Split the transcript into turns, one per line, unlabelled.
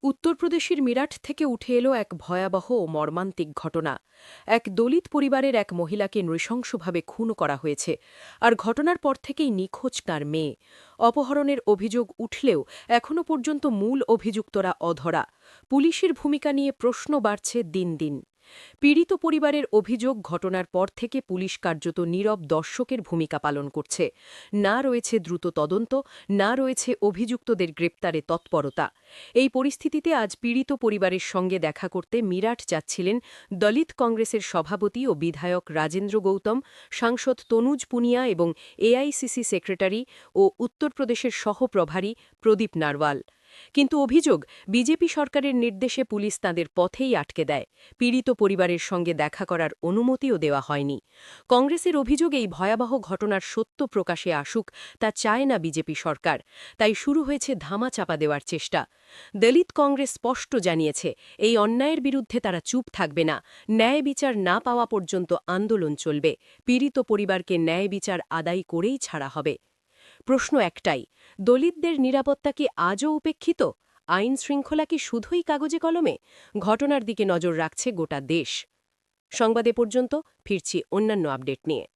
উত্তরপ্রদেশের মিরাট থেকে উঠে এলো এক ভয়াবহ ও মর্মান্তিক ঘটনা। এক দলিত পরিবারের এক মহিলাকে নৃশংসভাবে খুন করা হয়েছে, আর ঘটনার পর থেকেই নিখোঁজ তার মেয়ে। অপহরণের অভিযোগ উঠলেও এখনও পর্যন্ত মূল অভিযুক্তরা অধরা। পুলিশের ভূমিকা নিয়ে প্রশ্ন বাড়ছে দিন দিন। পীড়িত পরিবারের অভিযোগ, ঘটনার পর থেকে পুলিশ কার্যত নীরব দর্শকের ভূমিকা পালন করছে। না রয়েছে দ্রুত তদন্ত, না রয়েছে অভিযুক্তদের গ্রেপ্তারে তৎপরতা। এই পরিস্থিতিতে আজ পীড়িত পরিবারের সঙ্গে দেখা করতে মিরাট যাচ্ছিলেন দলিত কংগ্রেসের সভাপতি ও বিধায়ক রাজেন্দ্র গৌতম, সাংসদ তনুজ পুনিয়া এবং এআইসিসি সেক্রেটারি ও উত্তরপ্রদেশের সহপ্রভারী প্রদীপ নারওয়াল। কিন্তু অভিযোগ, বিজেপি সরকারের নির্দেশে পুলিশ তাঁদের পথেই আটকে দেয়। পীড়িত পরিবারের সঙ্গে দেখা করার অনুমতিও দেওয়া হয়নি। কংগ্রেসের অভিযোগ, এই ভয়াবহ ঘটনার সত্য প্রকাশে আসুক তা চায় না বিজেপি সরকার। তাই শুরু হয়েছে ধামাচাপা দেওয়ার চেষ্টা। দলিত কংগ্রেস স্পষ্ট জানিয়েছে, এই অন্যায়ের বিরুদ্ধে তারা চুপ থাকবে না। ন্যায় বিচার না পাওয়া পর্যন্ত আন্দোলন চলবে। পীড়িত পরিবারকে ন্যায় বিচার আদায় করেই ছাড়া হবে। প্রশ্ন একটাই, দলিতদের নিরাপত্তা কি আজও উপেক্ষিত? আইন শৃঙ্খলা কি শুধুই কাগজে কলমে? ঘটনার দিকে নজর রাখছে গোটা দেশ। সংবাদে পর্যন্ত ফিরছি অন্যান্য আপডেট নিয়ে।